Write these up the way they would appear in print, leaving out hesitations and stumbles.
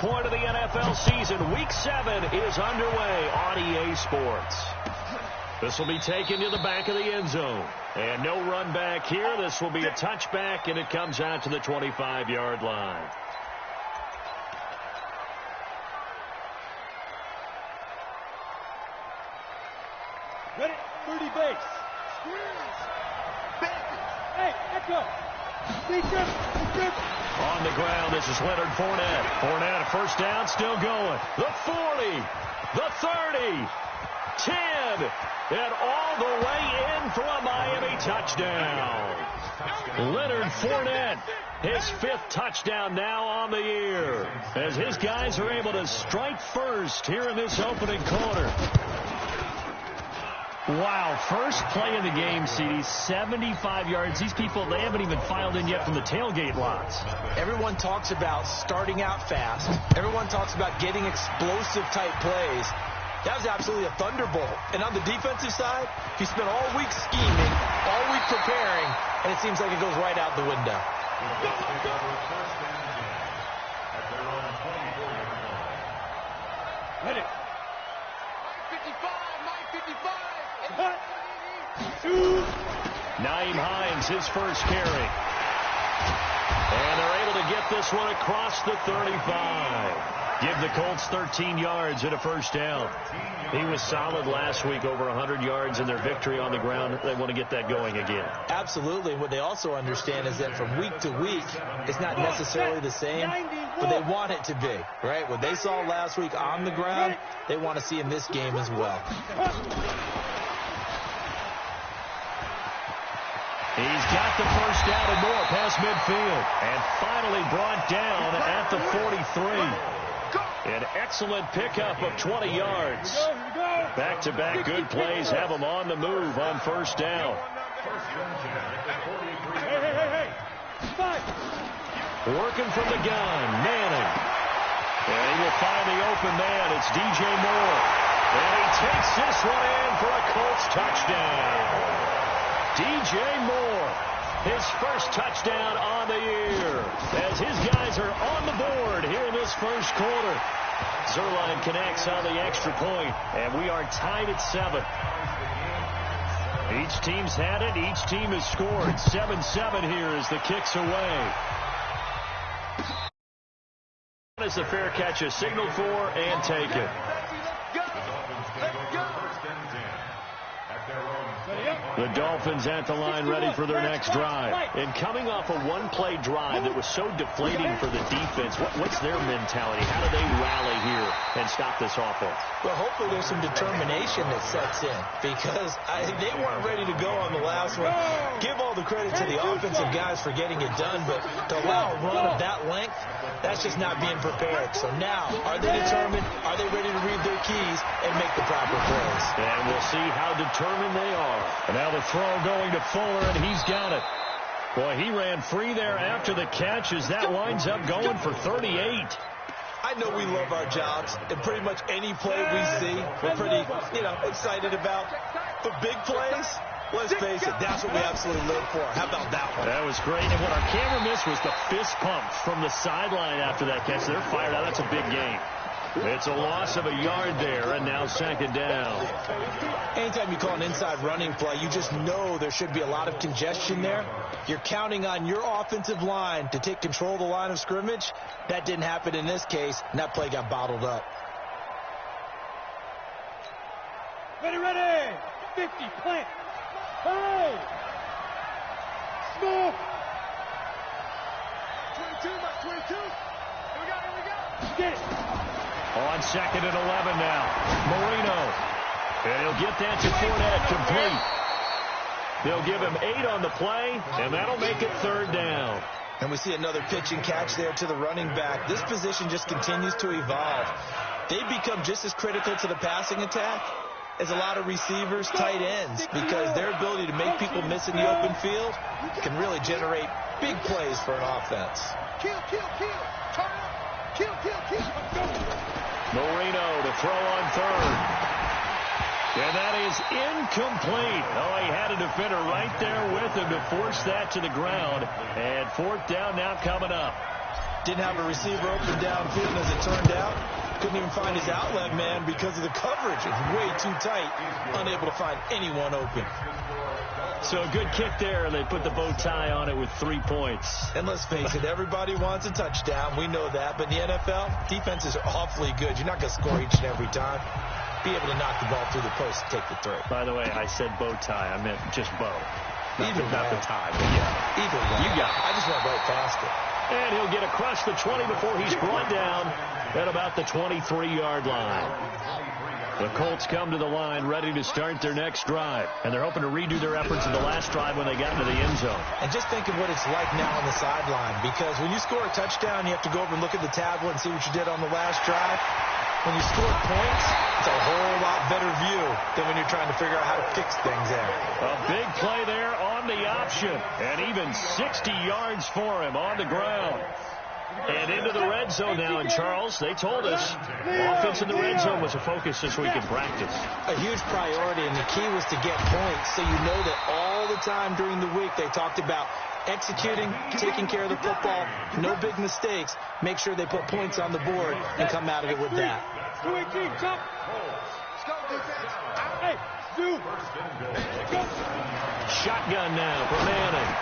point of the NFL season. Week 7 is underway on EA Sports. This will be taken to the back of the end zone. And no run back here. This will be a touchback, and it comes out to the 25-yard line. Ready? 30 base. Hey, echo. On the ground, this is Leonard Fournette. Fournette, a first down, still going. The 40, the 30, 10, and all the way in for a Miami touchdown. Leonard Fournette, his 5th touchdown now on the year, as his guys are able to strike first here in this opening quarter. Wow, first play of the game, CD, 75 yards. These people, they haven't even filed in yet from the tailgate lots. Everyone talks about starting out fast. Everyone talks about getting explosive-type plays. That was absolutely a thunderbolt. And on the defensive side, he spent all week scheming, all week preparing, and it seems like it goes right out the window. Ready? 55, Mike 55. Naeem Hines, his first carry. And they're able to get this one across the 35. Give the Colts 13 yards and a first down. He was solid last week, over 100 yards in their victory on the ground. They want to get that going again. Absolutely. What they also understand is that from week to week, it's not necessarily the same, but they want it to be, right? What they saw last week on the ground, they want to see in this game as well. He's got the first down and more past midfield. And finally brought down at the 43. An excellent pickup of 20 yards. Back-to-back good plays have him on the move on first down. Working from the gun, Manning. And he will find the open man. It's DJ Moore. And he takes this one in for a Colts touchdown. DJ Moore, his first touchdown on the year, as his guys are on the board here in this first quarter. Zerline connects on the extra point, and we are tied at 7. Each team's had it. Each team has scored. 7-7 here as the kick's away. As the fair catch is signaled for and taken. The Dolphins at the line ready for their next drive. And coming off a one-play drive that was so deflating for the defense, what's their mentality? How do they rally here and stop this offense? Well, hopefully there's some determination that sets in, because they weren't ready to go on the last one. Give all the credit to the offensive guys for getting it done, but to allow a run of that length, that's just not being prepared. So now, are they determined? Are they ready to read their keys and make the proper plays? And we'll see how determined they are. And now the throw going to Fuller, and he's got it. Boy, he ran free there after the catch as that winds up going for 38. I know we love our jobs, and pretty much any play we see, we're pretty, excited about. But big plays, let's face it, that's what we absolutely live for. How about that one? That was great. And what our camera missed was the fist pump from the sideline after that catch. They're fired out. That's a big game. It's a loss of a yard there, and now second down. Anytime you call an inside running play, you just know there should be a lot of congestion there. You're counting on your offensive line to take control of the line of scrimmage. That didn't happen in this case, and that play got bottled up. Ready. 50, plant. Hey! Smoke! 22, Mike 22. Here we go. Get it. On second and 11 now. Marino. And he'll get that to Fournette complete. They'll give him 8 on the play, and that'll make it third down. And we see another pitch and catch there to the running back. This position just continues to evolve. They become just as critical to the passing attack as a lot of receivers, tight ends, because their ability to make people miss in the open field can really generate big plays for an offense. Kill. Turn up. Kill. Marino to throw on third. And that is incomplete. Oh, he had a defender right there with him to force that to the ground. And fourth down now coming up. Didn't have a receiver open downfield, and as it turned out, couldn't even find his outlet man because of the coverage. It was way too tight, unable to find anyone open. So a good kick there. They put the bow tie on it with 3 points. And let's face it, everybody wants a touchdown. We know that. But in the NFL, defenses are awfully good. You're not going to score each and every time. Be able to knock the ball through the post and take the throw. By the way, I said bow tie. I meant just bow. Not the tie, but yeah. Either way. You got it. I just went right past it. And he'll get across the 20 before he's brought down at about the 23-yard line. The Colts come to the line ready to start their next drive. And they're hoping to redo their efforts in the last drive when they got into the end zone. And just think of what it's like now on the sideline. Because when you score a touchdown, you have to go over and look at the tablet and see what you did on the last drive. When you score points, it's a whole lot better view than when you're trying to figure out how to fix things there. A big play there on the option. And even 60 yards for him on the ground. And into the red zone now. And, Charles, they told us offense in the red zone was a focus this week in practice. A huge priority, and the key was to get points. So you know that all the time during the week they talked about executing, taking care of the football, no big mistakes. Make sure they put points on the board and come out of it with that. 218, jump. Let's go, defense. Hey, Zoo. Shotgun now for Manning.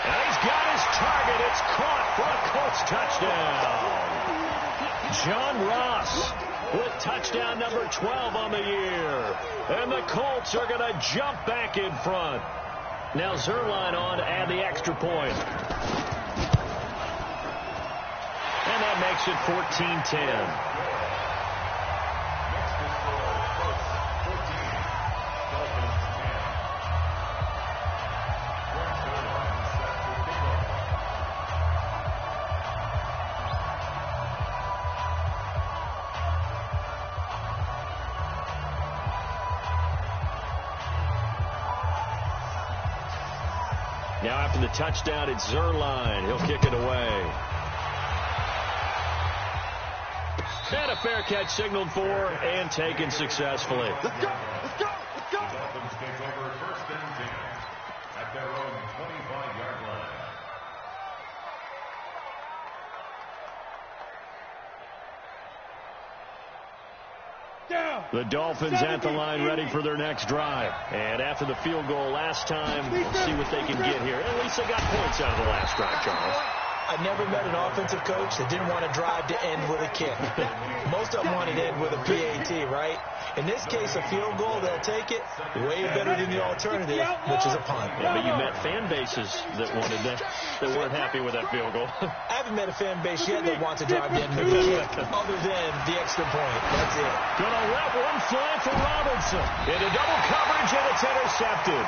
And he's got his target. It's caught for a Colts touchdown. John Ross with touchdown number 12 on the year. And the Colts are going to jump back in front. Now Zerline on to add the extra point. And that makes it 14-10. Now after the touchdown, it's Zerline. He'll kick it away. And a fair catch signaled for and taken successfully. Let's go. Let's go. Let's go. Dolphins take over first and 10 at their own 25-yard line. The Dolphins at the line ready for their next drive. And after the field goal last time, we'll see what they can get here. At least they got points out of the last drive, Charles. I never met an offensive coach that didn't want to drive to end with a kick. Most of them wanted to end with a PAT, right? In this case, a field goal, they'll take it. Way better than the alternative, which is a punt. Yeah, but you met fan bases that wanted that weren't happy with that field goal. I haven't met a fan base yet that wants to drive to end with a kick other than the extra point. That's it. Gonna let one fly for Robinson. Into double coverage, and it's intercepted.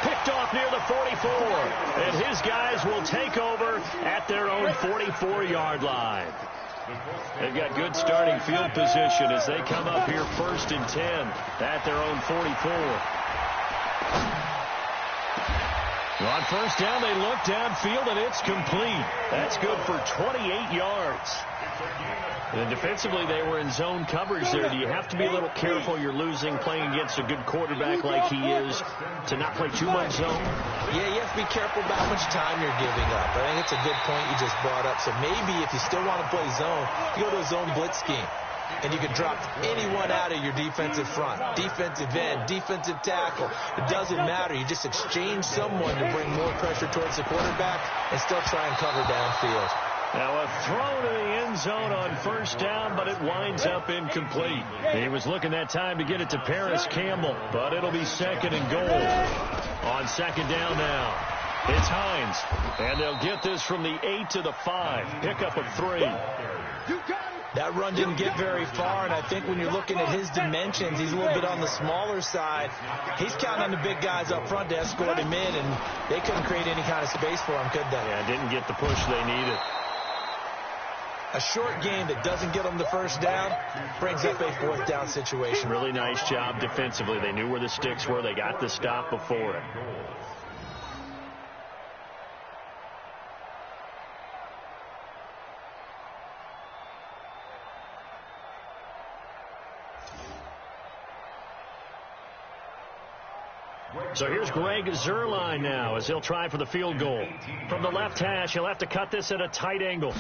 Picked off near the 44. And his guys will take over at their own 44-yard line. They've got good starting field position as they come up here first and 10 at their own 44. On first down, they look downfield, and it's complete. That's good for 28 yards. And defensively, they were in zone coverage there. Do you have to be a little careful? You're losing, playing against a good quarterback like he is, to not play too much zone? Yeah, you have to be careful about how much time you're giving up. I think it's a good point you just brought up. So maybe if you still want to play zone, you go to a zone blitz scheme. And you can drop anyone out of your defensive front. Defensive end, defensive tackle. It doesn't matter. You just exchange someone to bring more pressure towards the quarterback and still try and cover downfield. Now a throw to the end zone on first down, but it winds up incomplete. He was looking that time to get it to Paris Campbell, but it'll be second and goal. On second down now, it's Hines. And they'll get this from the 8 to the 5. Pickup of 3. That run didn't get very far, and I think when you're looking at his dimensions, he's a little bit on the smaller side. He's counting on the big guys up front to escort him in, and they couldn't create any kind of space for him, could they? Yeah, didn't get the push they needed. A short game that doesn't get them the first down brings up a fourth down situation. Really nice job defensively. They knew where the sticks were. They got the stop before it. So here's Greg Zuerlein now as he'll try for the field goal. From the left hash, he'll have to cut this at a tight angle.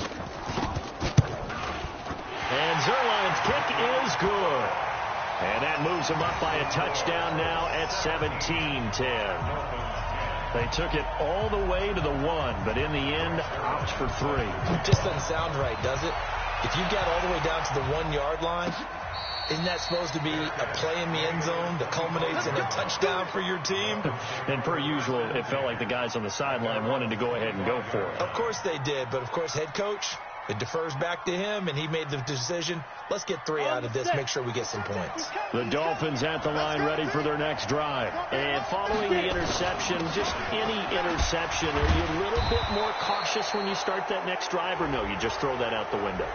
And Zuerlein's kick is good. And that moves him up by a touchdown now at 17-10. They took it all the way to the 1, but in the end, opt for 3. It just doesn't sound right, does it? If you get all the way down to the 1-yard line, isn't that supposed to be a play in the end zone that culminates in a touchdown for your team? And per usual, it felt like the guys on the sideline wanted to go ahead and go for it. Of course they did, but of course head coach, it defers back to him, and he made the decision, let's get 3 out of this, make sure we get some points. The Dolphins at the line ready for their next drive. And following the interception, just any interception, are you a little bit more cautious when you start that next drive, or no, you just throw that out the window?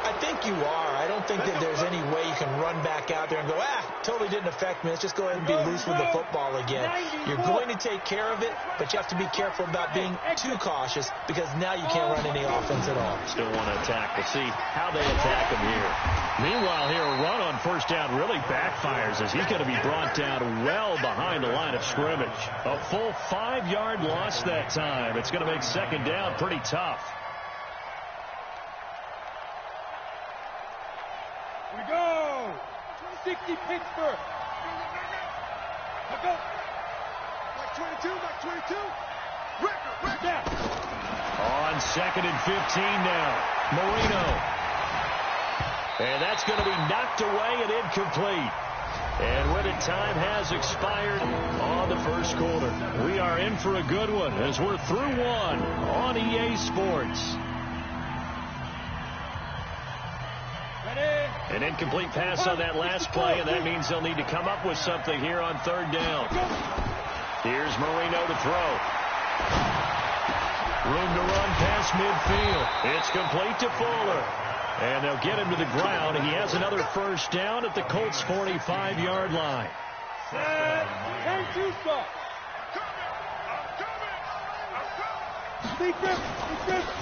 I think you are. I don't think that there's any way you can run back out there and go, totally didn't affect me. Let's just go ahead and be loose with the football again. You're going to take care of it, but you have to be careful about being too cautious because now you can't run any offense at all. Still want to attack. We'll see how they attack him here. Meanwhile, here, a run on first down really backfires as he's going to be brought down well behind the line of scrimmage. A full 5-yard loss that time. It's going to make second down pretty tough. We go! 60 Pittsburgh! Let's go! Mike 22, Mike 22! Record! On 2nd and 15 now. Marino. And that's going to be knocked away and incomplete. And with it, time has expired on the first quarter. We are in for a good one as we're through 1 on EA Sports. An incomplete pass on that last play, and that means they'll need to come up with something here on 3rd down. Here's Marino to throw. Room to run past midfield. It's complete to Fuller. And they'll get him to the ground. He has another first down at the Colts' 45-yard line.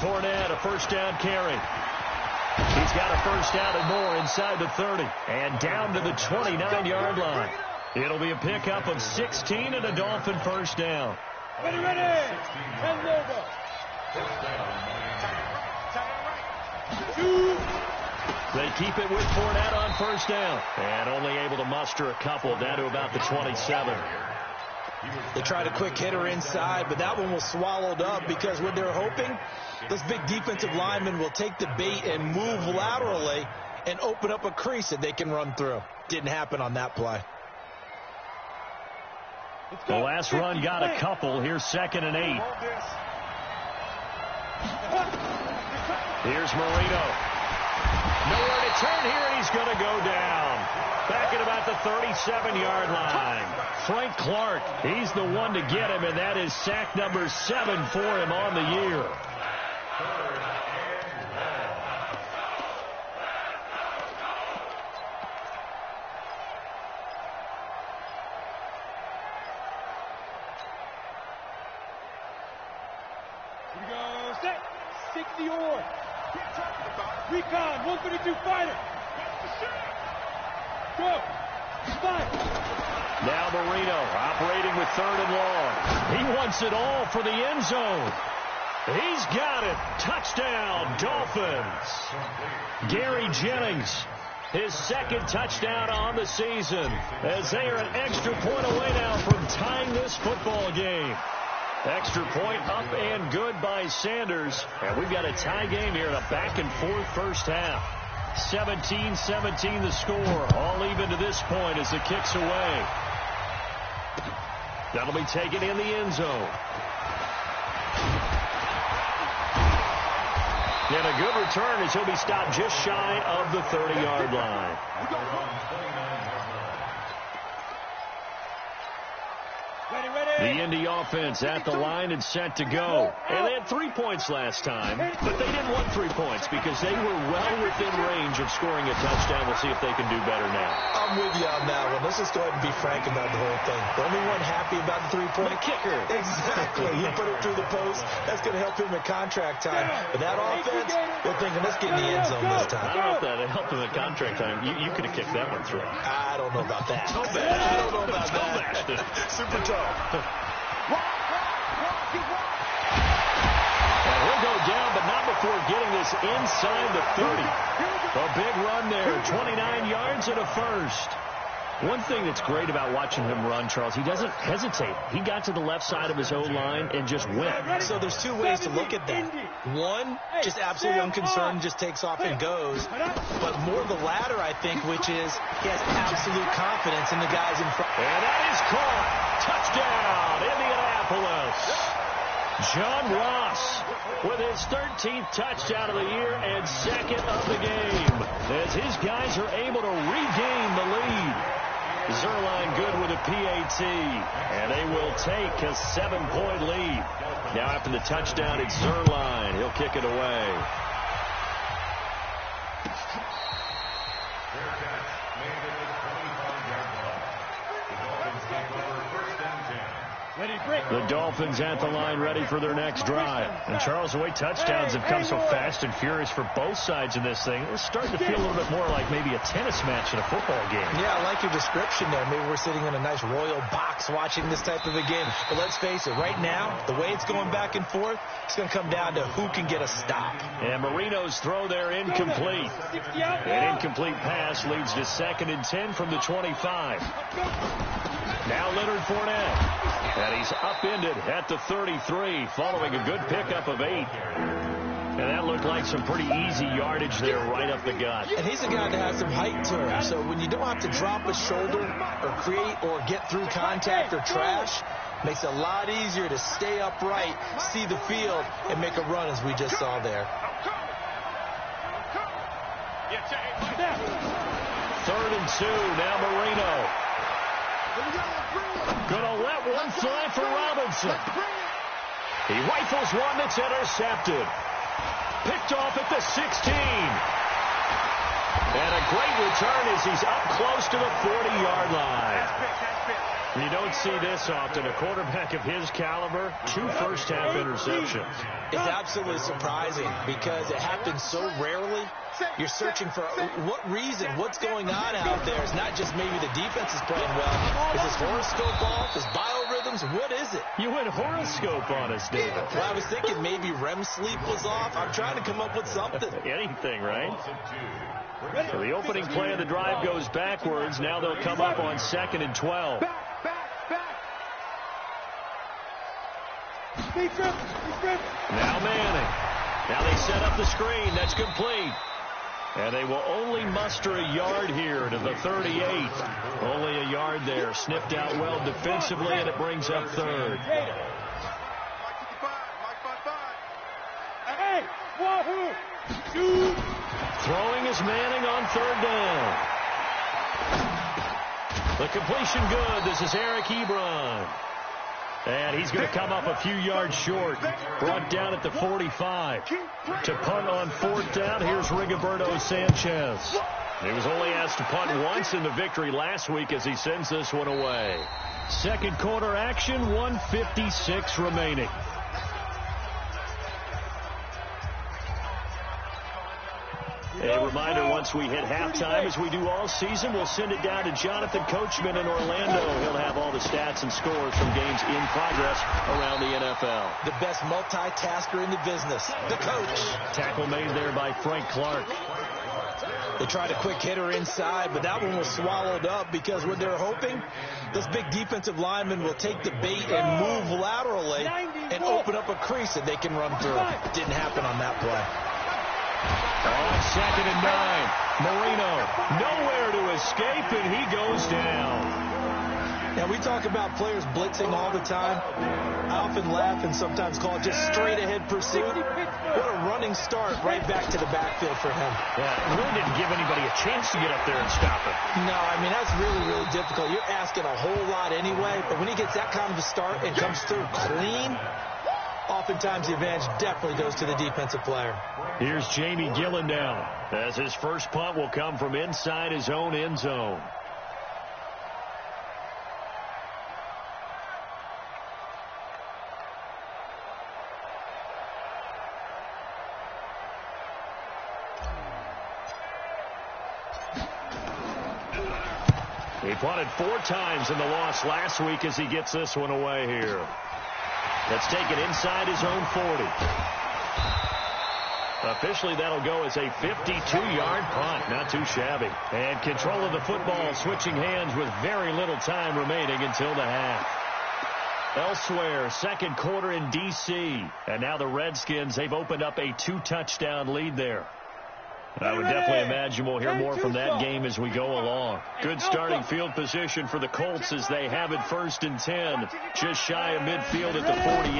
Fournette, a first down carry. He's got a first down and more inside the 30. And down to the 29-yard line. It'll be a pickup of 16 and a Dolphin first down. Ready! Hand over. They keep it with Fournette on first down. And only able to muster a couple down to about the 27. They tried a quick hitter inside, but that one was swallowed up because what they're hoping, those big defensive linemen will take the bait and move laterally and open up a crease that they can run through. Didn't happen on that play. The last run got a couple. Here's 2nd and 8. Here's Marino. Nowhere to turn here, and he's going to go down. Back at about the 37-yard line. Frank Clark, he's the one to get him, and that is sack number 7 for him on the year. Here we go, set. 60 or. Recon, 132 fighter. Go. Fight. Now Marino operating with 3rd and long. He wants it all for the end zone. He's got it. Touchdown, Dolphins. Gary Jennings, his 2nd touchdown on the season, as they are an extra point away now from tying this football game. Extra point up and good by Sanders. And we've got a tie game here in a back-and-forth first half. 17-17 the score. All even to this point as the kick's away. That'll be taken in the end zone. And a good return as he'll be stopped just shy of the 30-yard line. The Indy offense at the line and set to go. And they had 3 points last time, but they didn't want 3 points because they were well within range of scoring a touchdown. We'll see if they can do better now. I'm with you on that one. Let's just go ahead and be frank about the whole thing. The only one happy about the 3-point kicker. Exactly. He put it through the post. That's going to help him at contract time. But that offense, they're thinking, let's get in the end zone this time. I don't know if that helped him at that contract time, you could have kicked that one through. I don't know about that. Toe bad. I don't know about Toe that. bashed. Super toe. And he'll go down, but not before getting this inside the 30. A big run there, 29 yards and a first. One thing that's great about watching him run, Charles, he doesn't hesitate. He got to the left side of his O-line and just went. So there's two ways to look at that. One, just absolutely unconcerned, just takes off and goes. But more the latter, I think, which is he has absolute confidence in the guys in front. And that is caught. Touchdown, Indianapolis. John Ross with his 13th touchdown of the year and second of the game as his guys are able to regain the lead. Zuerlein good with a PAT, and they will take a 7-point lead. Now after the touchdown, it's Zuerlein. He'll kick it away. The Dolphins at the line ready for their next drive. And Charles, the way touchdowns have come so fast and furious for both sides in this thing, it's starting to feel a little bit more like maybe a tennis match in a football game. Yeah, I like your description there. Maybe we're sitting in a nice royal box watching this type of a game. But let's face it, right now, the way it's going back and forth, it's going to come down to who can get a stop. And Marino's throw there incomplete. An incomplete pass leads to 2nd and 10 from the 25. Now Leonard Fournette. And he's upended at the 33 following a good pickup of 8. And that looked like some pretty easy yardage there right up the gut. And he's a guy that has some height to him. So when you don't have to drop a shoulder or create or get through contact or trash, makes it a lot easier to stay upright, see the field, and make a run as we just saw there. 3rd and 2. Now Marino. Gonna let one fly for Robinson. He rifles one that's intercepted. Picked off at the 16. And a great return as he's up close to the 40-yard line. You don't see this often. A quarterback of his caliber, 2 first-half interceptions. It's absolutely surprising because it happens so rarely. You're searching for what reason, what's going on out there. It's not just maybe the defense is playing well. Is his horoscope off? His biorhythms? What is it? You went horoscope on us, David. Well, I was thinking maybe REM sleep was off. I'm trying to come up with something. Anything, right? So the opening play of the drive goes backwards. Now they'll come up on 2nd and 12. Now Manning. Now they set up the screen. That's complete. And they will only muster a yard here to the 38. Only a yard there. Snipped out well defensively, and it brings up 3rd. Throwing is Manning on 3rd down. The completion good. This is Eric Ebron. And he's going to come up a few yards short. Brought down at the 45. To punt on 4th down, here's Rigoberto Sanchez. He was only asked to punt once in the victory last week as he sends this one away. Second quarter action, 1:56 remaining. A reminder, once we hit halftime, as we do all season, we'll send it down to Jonathan Coachman in Orlando. He'll have all the stats and scores from games in progress around the NFL. The best multitasker in the business, the coach. Tackle made there by Frank Clark. They tried a quick hitter inside, but that one was swallowed up because what they're hoping, this big defensive lineman will take the bait and move laterally and open up a crease that they can run through. Didn't happen on that play. On 2nd and 9, Marino nowhere to escape, and he goes down. Now, we talk about players blitzing all the time. I often laugh and sometimes call it just straight-ahead pursuit. What a running start right back to the backfield for him. Yeah, really didn't give anybody a chance to get up there and stop it. No, I mean, that's really, really difficult. You're asking a whole lot anyway, but when he gets that kind of a start and comes through clean, oftentimes the advantage definitely goes to the defensive player. Here's Jamie Gillen now, as his first punt will come from inside his own end zone. He punted 4 times in the loss last week as he gets this one away here. Let's take it inside his own 40. Officially, that'll go as a 52-yard punt. Not too shabby. And control of the football, switching hands with very little time remaining until the half. Elsewhere, second quarter in D.C. And now the Redskins, they've opened up a 2-touchdown lead there. I would definitely imagine we'll hear more from that game as we go along. Good starting field position for the Colts as they have it 1st and 10. Just shy of midfield at the 48.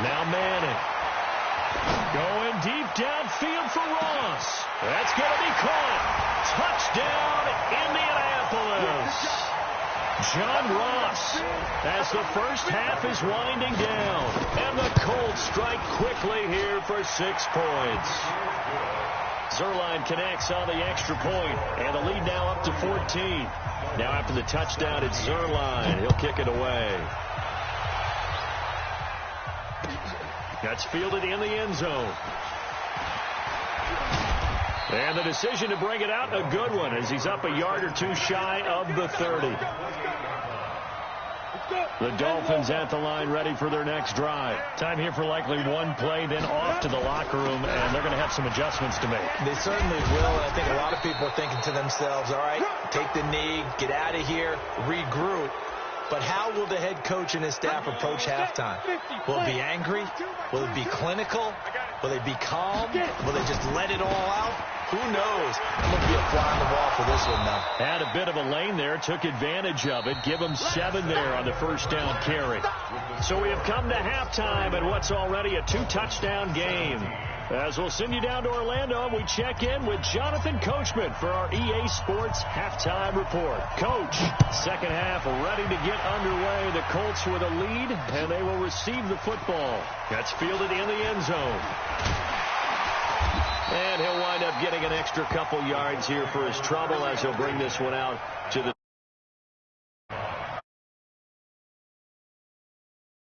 Now Manning. Going deep downfield for Ross. That's going to be caught. Touchdown, Indianapolis. John Ross as the first half is winding down. And the Colts strike quickly here for 6 points. Zerline connects on the extra point, and the lead now up to 14. Now after the touchdown, it's Zerline. He'll kick it away. That's fielded in the end zone. And the decision to bring it out, a good one, as he's up a yard or 2 shy of the 30. The Dolphins at the line, ready for their next drive. Time here for likely one play, then off to the locker room, and they're going to have some adjustments to make. They certainly will, and I think a lot of people are thinking to themselves, all right, take the knee, get out of here, regroup. But how will the head coach and his staff approach halftime? Will it be angry? Will it be clinical? Will they be calm? Will they just let it all out? Who knows? I'm going to be a fly on the wall for this one, though. Had a bit of a lane there, took advantage of it. Give him 7 there on the first down carry. So we have come to halftime in what's already a 2-touchdown game. As we'll send you down to Orlando, we check in with Jonathan Coachman for our EA Sports Halftime Report. Coach, second half ready to get underway. The Colts with a lead, and they will receive the football. That's fielded in the end zone. And he'll wind up getting an extra couple yards here for his trouble as he'll bring this one out to the